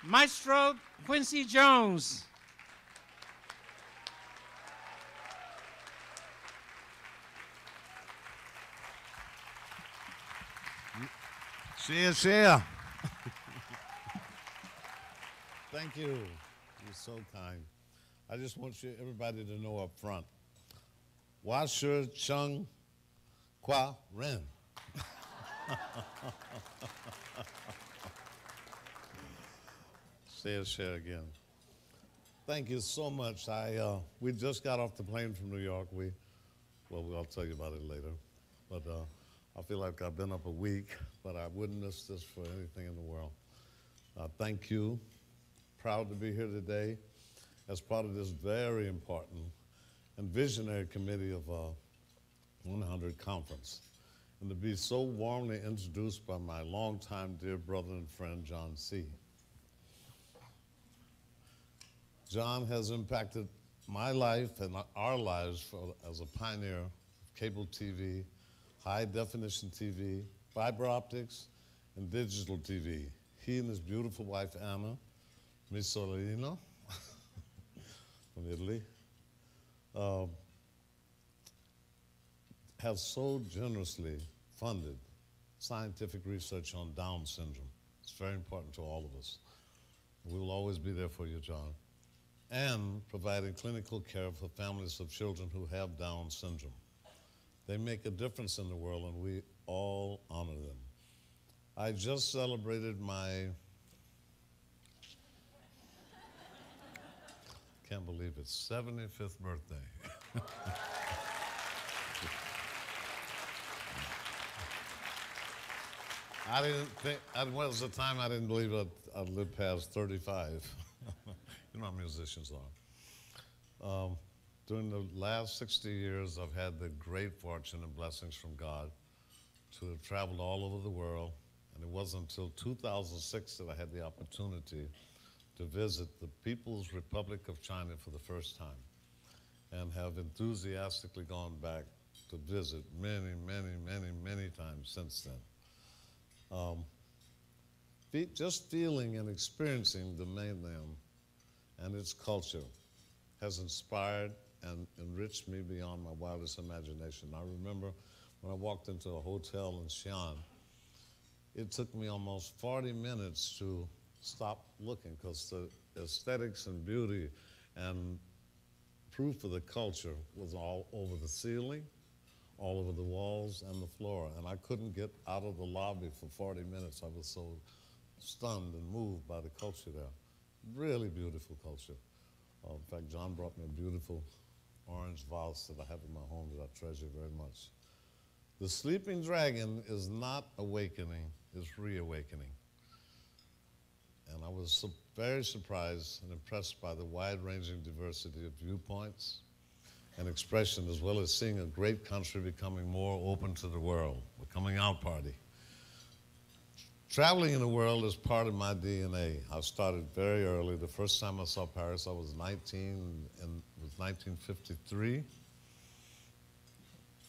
Maestro Quincy Jones. Share, share. Thank you. You're so kind. I just want you, everybody to know up front. Washer Chung Kwa Ren. Share again. Thank you so much. We just got off the plane from New York. Well, I'll tell you about it later. But I feel like I've been up a week, but I wouldn't miss this for anything in the world. Thank you. Proud to be here today as part of this very important and visionary committee of 100 conference, and to be so warmly introduced by my longtime dear brother and friend, John C. John has impacted my life and our lives as a pioneer of cable TV, high definition TV, fiber optics, and digital TV. He and his beautiful wife, Anna Missolino, from Italy, have so generously funded scientific research on Down syndrome. It's very important to all of us. We will always be there for you, John. And providing clinical care for families of children who have Down syndrome. They make a difference in the world, and we all honor them. I just celebrated my, can't believe it, 75th birthday. I didn't think, well, was the time I didn't believe I'd live past 35. You know how musicians are. During the last 60 years, I've had the great fortune and blessings from God to have traveled all over the world, and it wasn't until 2006 that I had the opportunity to visit the People's Republic of China for the first time, and have enthusiastically gone back to visit many, many, many, many times since then. Just feeling and experiencing the mainland and its culture has inspired and enriched me beyond my wildest imagination. I remember when I walked into a hotel in Xi'an, it took me almost 40 minutes to stop looking because the aesthetics and beauty and proof of the culture was all over the ceiling, all over the walls and the floor. And I couldn't get out of the lobby for 40 minutes. I was so stunned and moved by the culture there. Really beautiful culture. In fact, John brought me a beautiful orange vase that I have in my home that I treasure very much. The sleeping dragon is not awakening, it's reawakening. And I was very surprised and impressed by the wide-ranging diversity of viewpoints and expression, as well as seeing a great country becoming more open to the world, a coming out party. Traveling in the world is part of my DNA. I started very early. The first time I saw Paris, I was 19, and it was 1953.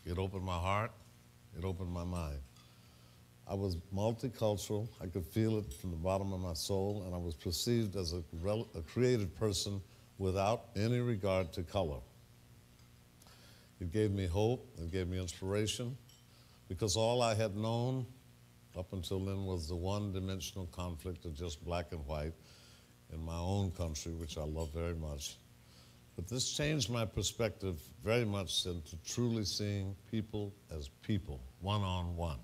It opened my heart, it opened my mind. I was multicultural. I could feel it from the bottom of my soul, and I was perceived as a creative person without any regard to color. It gave me hope, it gave me inspiration, because all I had known up until then was the one-dimensional conflict of just black and white in my own country, which I love very much. But this changed my perspective very much into truly seeing people as people, one-on-one.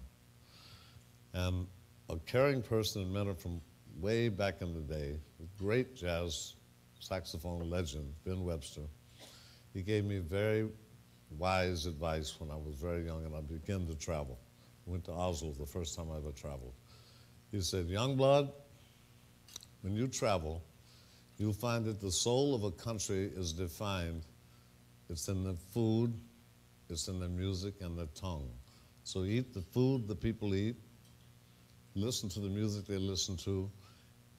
And a caring person and mentor from way back in the day, a great jazz saxophone legend, Ben Webster, he gave me very wise advice when I was very young and I began to travel. I went to Oslo the first time I ever traveled. He said, young blood, when you travel, you'll find that the soul of a country is defined. It's in the food, it's in the music and the tongue. So eat the food the people eat, listen to the music they listen to,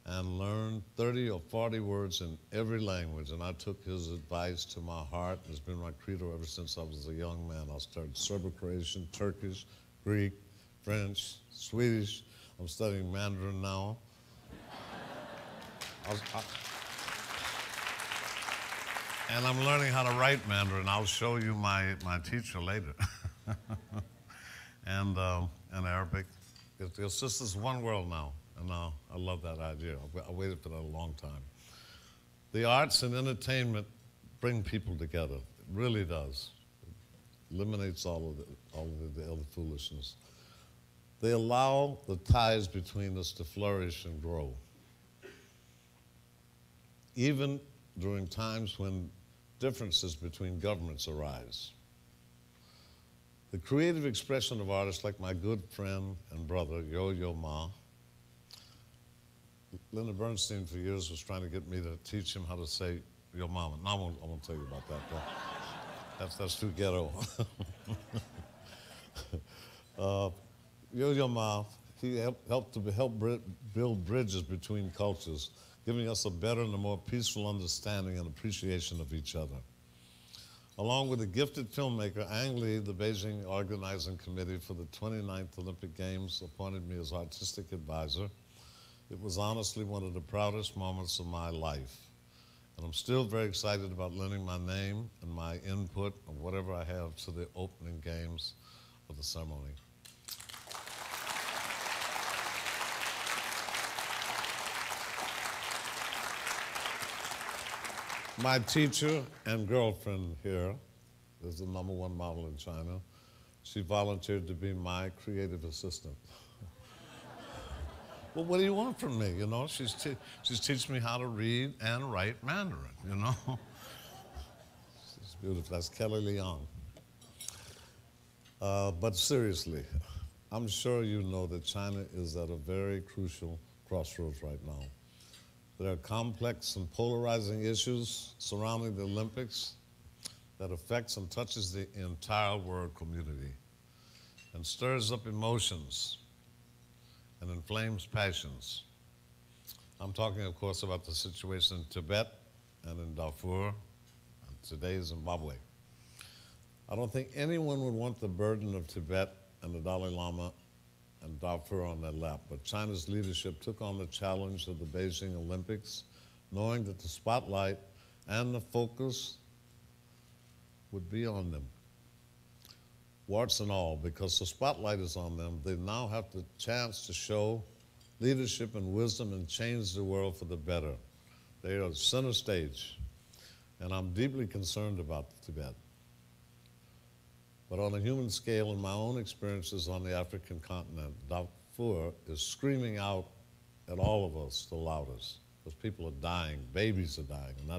and learn 30 or 40 words in every language. And I took his advice to my heart. It's been my credo ever since I was a young man. I started Serbo-Croatian, Turkish, Greek, French, Swedish. I'm studying Mandarin now. and I'm learning how to write Mandarin. I'll show you my teacher later. and Arabic. It's just this one world now, and I love that idea. I waited for that a long time. The arts and entertainment bring people together. It really does. It eliminates all of the other foolishness. They allow the ties between us to flourish and grow. Even during times when differences between governments arise. The creative expression of artists like my good friend and brother, Yo-Yo Ma. Linda Bernstein for years was trying to get me to teach him how to say Yo Mama. No, I won't tell you about that. That's too ghetto. Yo-Yo Ma, he helped build bridges between cultures, giving us a better and a more peaceful understanding and appreciation of each other. Along with the gifted filmmaker Ang Lee, the Beijing Organizing Committee for the 29th Olympic Games appointed me as artistic advisor. It was honestly one of the proudest moments of my life. And I'm still very excited about lending my name and my input of whatever I have to the opening games of the ceremony. My teacher and girlfriend here is the #1 model in China. She volunteered to be my creative assistant. Well, what do you want from me, you know? She's teaching me how to read and write Mandarin, you know? It's beautiful. That's Kelly Leong. But seriously, I'm sure you know that China is at a very crucial crossroads right now. There are complex and polarizing issues surrounding the Olympics that affects and touches the entire world community and stirs up emotions and inflames passions. I'm talking, of course, about the situation in Tibet and in Darfur and today Zimbabwe. I don't think anyone would want the burden of Tibet and the Dalai Lama and Darfur on their lap, but China's leadership took on the challenge of the Beijing Olympics, knowing that the spotlight and the focus would be on them. Warts and all, because the spotlight is on them, they now have the chance to show leadership and wisdom and change the world for the better. They are center stage, and I'm deeply concerned about Tibet. But on a human scale, in my own experiences on the African continent, Darfur is screaming out at all of us the loudest, because people are dying, babies are dying, and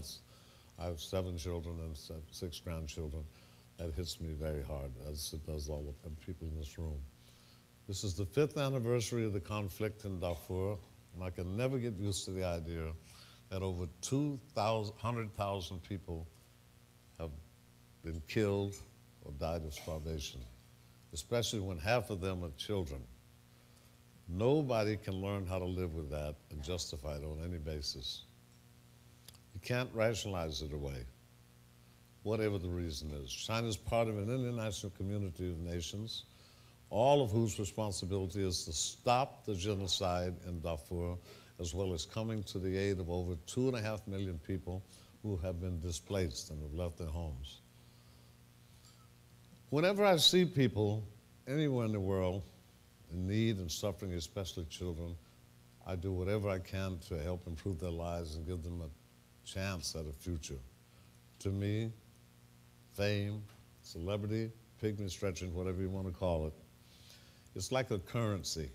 I have 7 children and 6 grandchildren. That hits me very hard, as it does all the people in this room. This is the 5th anniversary of the conflict in Darfur, and I can never get used to the idea that over 200,000 people have been killed or died of starvation, especially when half of them are children. Nobody can learn how to live with that and justify it on any basis. You can't rationalize it away, whatever the reason is. China is part of an international community of nations, all of whose responsibility is to stop the genocide in Darfur, as well as coming to the aid of over 2.5 million people who have been displaced and have left their homes. Whenever I see people anywhere in the world in need and suffering, especially children, I do whatever I can to help improve their lives and give them a chance at a future. To me, fame, celebrity, pygmy stretching, whatever you want to call it, it's like a currency.